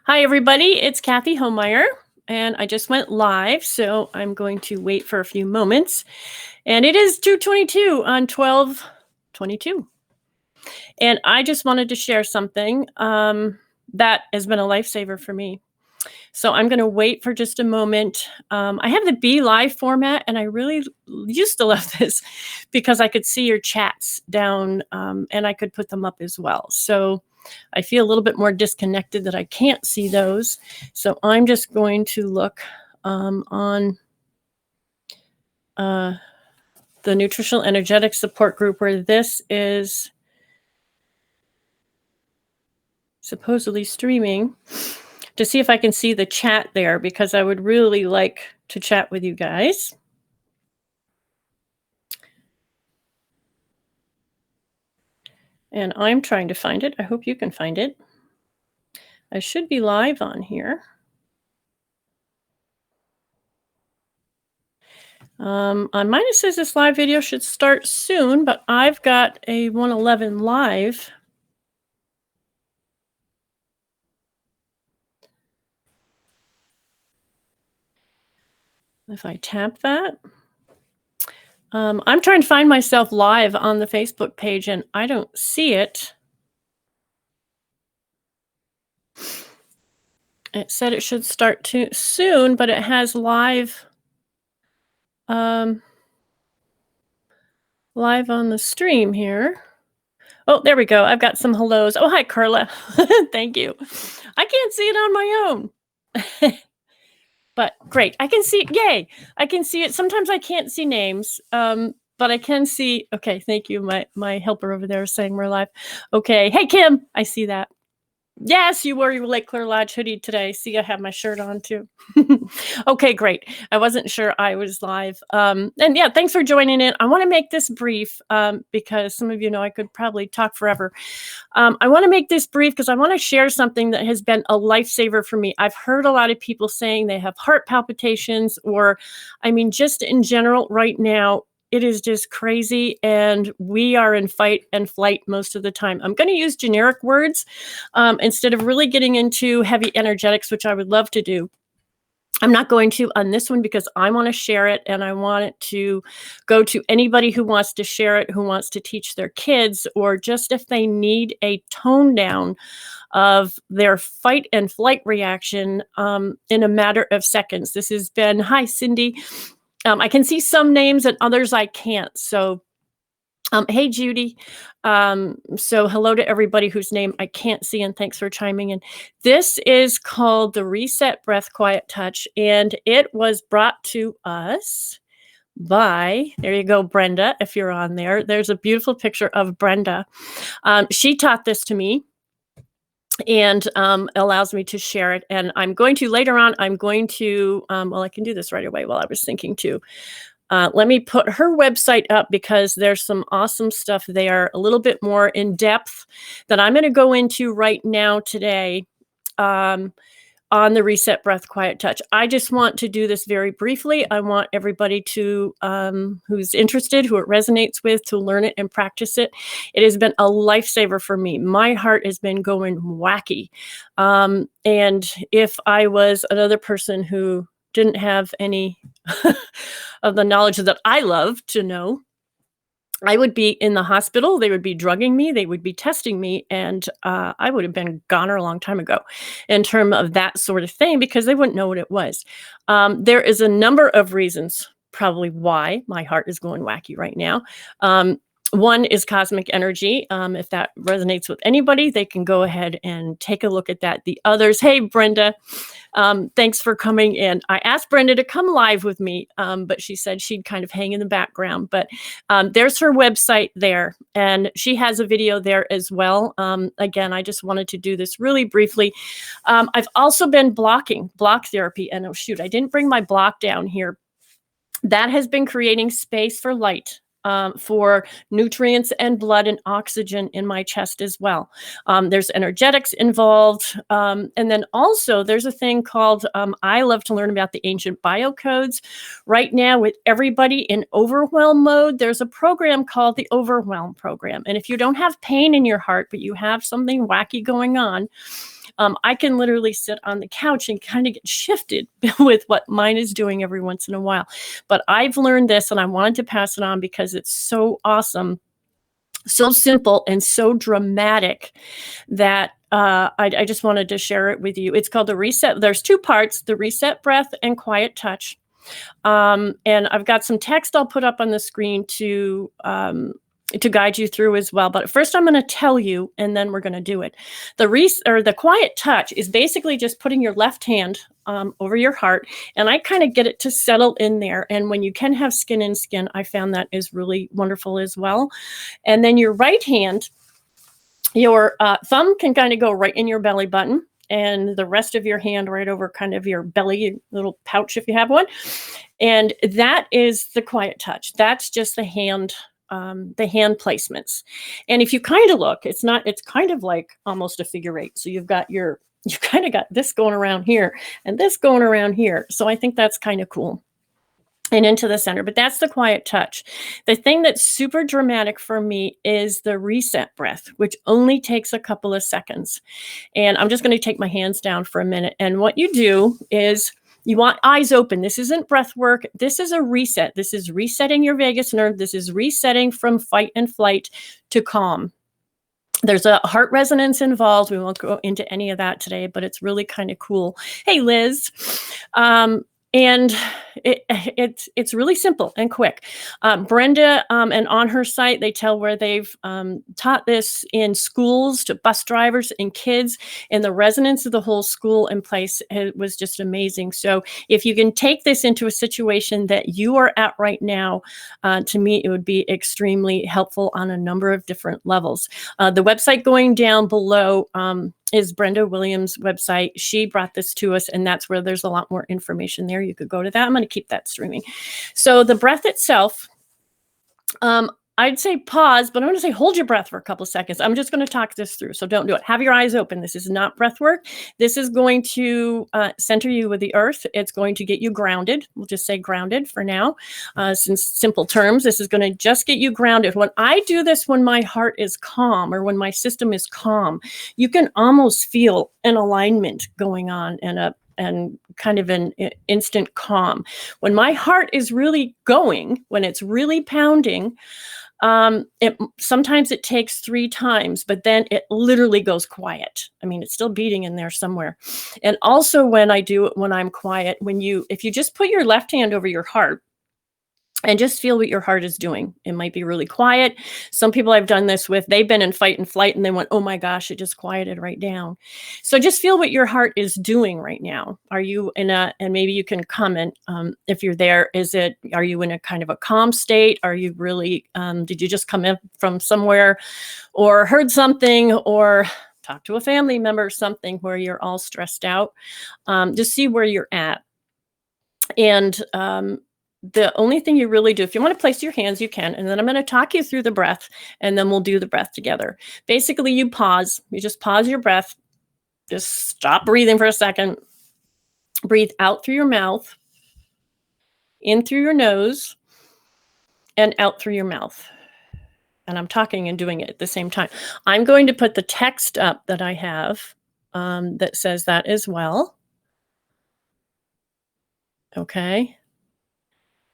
Hi, everybody. It's Cathy Homemeyer, and I just went live, so I'm going to wait for a few moments. And it is 2:22 on 12/22. And I just wanted to share something that has been a lifesaver for me. So I'm going to wait for just a moment. I have the Be Live format, and I really used to love this because I could see your chats down and I could put them up as well. So I feel a little bit more disconnected that I can't see those. So I'm just going to look on the Nutritional Energetic Support Group where this is supposedly streaming to see if I can see the chat there because I would really like to chat with you guys. And I'm trying to find it. I hope you can find it. I should be live on here. On mine it says this live video should start soon, but I've got a 1:11 live. If I tap that, I'm trying to find myself live on the Facebook page and I don't see it. It said it should start soon, but it has live on the stream here. Oh, there we go. I've got some hellos. Oh, hi, Carla. Thank you. I can't see it on my own. But great. I can see it. Yay. I can see it. Sometimes I can't see names. But I can see. Okay, thank you. My helper over there is saying we're live. Okay. Hey, Kim. I see that. Yes, you wore your Lake Clear Lodge hoodie today. See, I have my shirt on too. Okay, great. I wasn't sure I was live. And yeah, thanks for joining in. I want to make this brief because some of you know I could probably talk forever. I want to make this brief because I want to share something that has been a lifesaver for me. I've heard a lot of people saying they have heart palpitations or, I mean, just in general right now, it is just crazy, and we are in fight and flight most of the time. I'm going to use generic words instead of really getting into heavy energetics, which I would love to do. I'm not going to on this one because I want to share it, and I want it to go to anybody who wants to share it, who wants to teach their kids, or just if they need a tone down of their fight and flight reaction in a matter of seconds. This has been, hi, Cindy. I can see some names and others I can't. So, hey, Judy. So hello to everybody whose name I can't see, and thanks for chiming in. This is called the Reset Breath Quiet Touch, and it was brought to us by, there you go, Brenda, if you're on there. There's a beautiful picture of Brenda. She taught this to me and allows me to share it. And I'm going to, later on, I'm going to, well, I can do this right away while I was thinking too. Let me put her website up because there's some awesome stuff there, a little bit more in depth that I'm going to go into right now today on the Reset Breath Quiet Touch. I just want to do this very briefly. I want everybody to, who's interested, who it resonates with, to learn it and practice it. It has been a lifesaver for me. My heart has been going wacky. And if I was another person who didn't have any of the knowledge that I love to know, I would be in the hospital. They would be drugging me. They would be testing me. And I would have been goner a long time ago in terms of that sort of thing because they wouldn't know what it was. There is a number of reasons probably why my heart is going wacky right now. One is cosmic energy. If that resonates with anybody, they can go ahead and take a look at that. The others, hey, Brenda, thanks for coming in. I asked Brenda to come live with me, but she said she'd kind of hang in the background. But there's her website there, and she has a video there as well. Again, I just wanted to do this really briefly. I've also been block therapy, and oh shoot, I didn't bring my block down here. That has been creating space for light. For nutrients and blood and oxygen in my chest as well. There's energetics involved. And then also there's a thing called, I love to learn about the ancient biocodes. Right now with everybody in overwhelm mode, there's a program called the Overwhelm Program. And if you don't have pain in your heart, but you have something wacky going on, I can literally sit on the couch and kind of get shifted with what mine is doing every once in a while. But I've learned this and I wanted to pass it on because it's so awesome, so simple, and so dramatic that I just wanted to share it with you. It's called the reset. There's two parts: the reset breath and quiet touch. And I've got some text I'll put up on the screen to guide you through as well. But first I'm going to tell you, and then we're going to do it. The quiet touch is basically just putting your left hand over your heart, and I kind of get it to settle in there. And when you can have skin in skin, I found that is really wonderful as well. And then your right hand, your thumb can kind of go right in your belly button, and the rest of your hand right over kind of your belly, little pouch if you have one. And that is the quiet touch. That's just the hand placements. And if you kind of look, it's kind of like almost a figure eight. So you kind of got this going around here and this going around here. So I think that's kind of cool. And into the center, but that's the quiet touch. The thing that's super dramatic for me is the reset breath, which only takes a couple of seconds. And I'm just going to take my hands down for a minute. And what you do is you want eyes open. This isn't breath work. This is a reset. This is resetting your vagus nerve. This is resetting from fight and flight to calm. There's a heart resonance involved. We won't go into any of that today, but it's really kind of cool. Hey, Liz. And it's really simple and quick. Brenda, and on her site, they tell where they've taught this in schools to bus drivers and kids, and the resonance of the whole school in place was just amazing. So if you can take this into a situation that you are at right now, to me, it would be extremely helpful on a number of different levels. The website going down below is Brenda Williams' website. She brought this to us, and that's where there's a lot more information there. You could go to that. I'm going to keep that streaming. So the breath itself, I'd say pause, but I'm going to say hold your breath for a couple of seconds. I'm just going to talk this through, so don't do it. Have your eyes open. This is not breath work. This is going to center you with the earth. It's going to get you grounded. We'll just say grounded for now. Since simple terms, this is going to just get you grounded. When I do this, when my heart is calm or when my system is calm, you can almost feel an alignment going on and kind of an instant calm. When my heart is really going, when it's really pounding, sometimes it takes 3 times, but then it literally goes quiet. I mean, it's still beating in there somewhere. And also when I'm quiet, if you just put your left hand over your heart and just feel what your heart is doing. It might be really quiet. Some people I've done this with, they've been in fight and flight and they went, oh my gosh, it just quieted right down. So just feel what your heart is doing right now. Are you and maybe you can comment if you're there, are you in a kind of a calm state? Are you really, did you just come in from somewhere or heard something or talk to a family member, something where you're all stressed out? Just see where you're at. And, the only thing you really do, if you want to place your hands, you can, and then I'm going to talk you through the breath, and then we'll do the breath together. Basically, you just pause your breath, just stop breathing for a second, breathe out through your mouth, in through your nose, and out through your mouth. And I'm talking and doing it at the same time. I'm going to put the text up that I have that says that as well. Okay.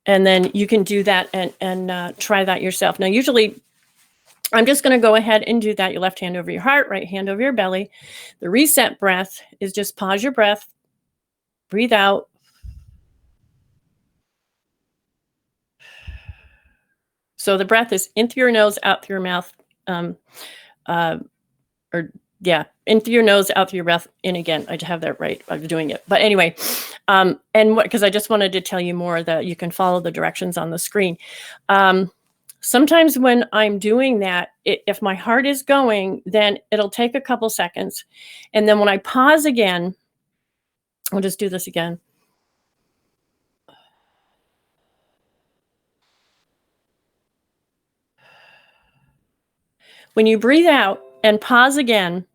And then you can do that and try that yourself. Now, usually I'm just going to go ahead and do that. Your left hand over your heart, right hand over your belly. The reset breath is just pause your breath, breathe out. So the breath is in through your nose, out through your mouth, in through your nose, out through your mouth, in again. I have that right. I'm doing it. But anyway, because I just wanted to tell you more that you can follow the directions on the screen. Sometimes when I'm doing that, if my heart is going, then it'll take a couple seconds. And then when I pause again, I'll just do this again. When you breathe out and pause again,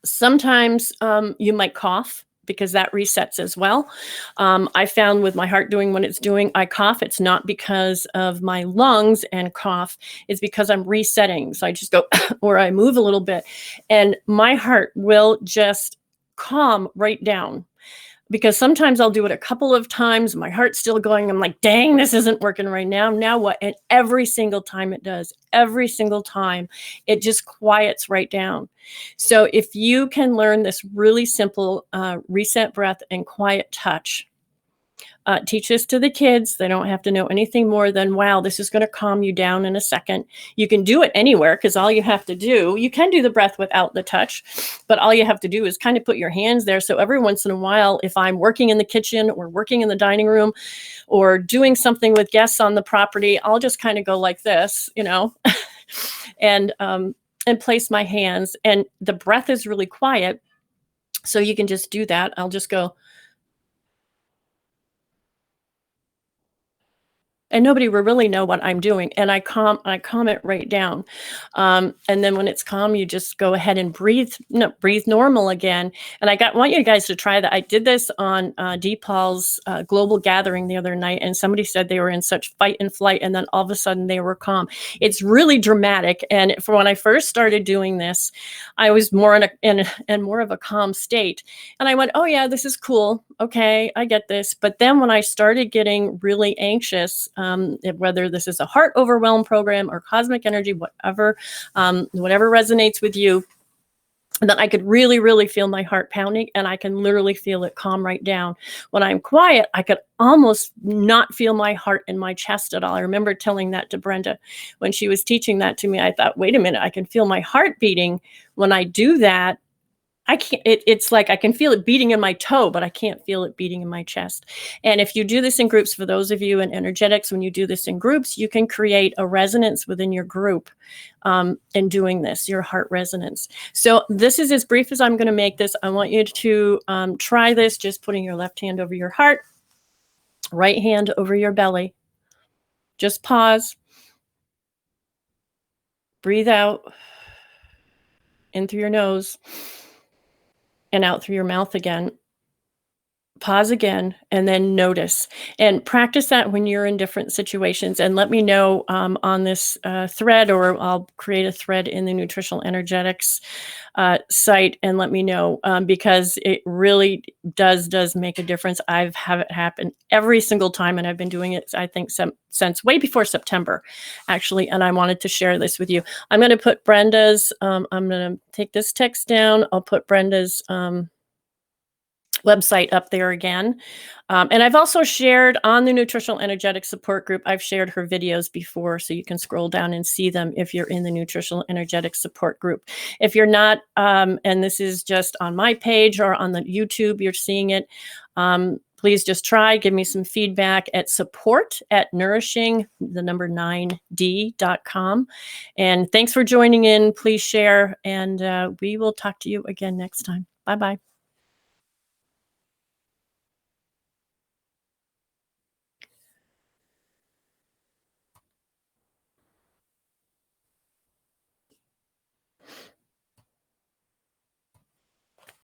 sometimes you might cough because that resets as well. I found with my heart doing what it's doing, I cough. It's not because of my lungs and cough. It's because I'm resetting. So I just go or I move a little bit and my heart will just calm right down. Because sometimes I'll do it a couple of times, my heart's still going. I'm like, dang, this isn't working right now. Now what? And every single time it does, every single time, it just quiets right down. So if you can learn this really simple reset breath and quiet touch, teach this to the kids. They don't have to know anything more than, wow, this is going to calm you down in a second. You can do it anywhere because all you have to do, you can do the breath without the touch, but all you have to do is kind of put your hands there. So every once in a while, if I'm working in the kitchen or working in the dining room or doing something with guests on the property, I'll just kind of go like this, and place my hands. And the breath is really quiet. So you can just do that. I'll just go. And nobody will really know what I'm doing. And I calm it right down. And then when it's calm, you just go ahead and breathe normal again. And want you guys to try that. I did this on Deepal's global gathering the other night, and somebody said they were in such fight and flight, and then all of a sudden they were calm. It's really dramatic. And for when I first started doing this, I was more in more of a calm state. And I went, oh yeah, this is cool. Okay, I get this. But then when I started getting really anxious, whether this is a heart overwhelm program or cosmic energy, whatever resonates with you, then I could really, really feel my heart pounding, and I can literally feel it calm right down. When I'm quiet, I could almost not feel my heart in my chest at all. I remember telling that to Brenda when she was teaching that to me. I thought, wait a minute, I can feel my heart beating. When I do that, I can't, it's like I can feel it beating in my toe, but I can't feel it beating in my chest. And if you do this in groups, for those of you in energetics, when you do this in groups, you can create a resonance within your group in doing this, your heart resonance. So this is as brief as I'm going to make this. I want you to try this, just putting your left hand over your heart, right hand over your belly. Just pause. Breathe out in through your nose and out through your mouth again. Pause again, and then notice, and practice that when you're in different situations. And let me know on this thread, or I'll create a thread in the Nutritional Energetics site, and let me know, because it really does make a difference. I've had it happen every single time, and I've been doing it, I think, since way before September, actually. And I wanted to share this with you. I'm going to put Brenda's, I'm going to take this text down. I'll put Brenda's website up there again. And I've also shared on the Nutritional Energetic Support Group, I've shared her videos before, so you can scroll down and see them if you're in the Nutritional Energetic Support Group. If you're not, and this is just on my page or on the YouTube, you're seeing it, please just try, give me some feedback at support@nourishing9d.com. And thanks for joining in. Please share, and we will talk to you again next time. Bye-bye.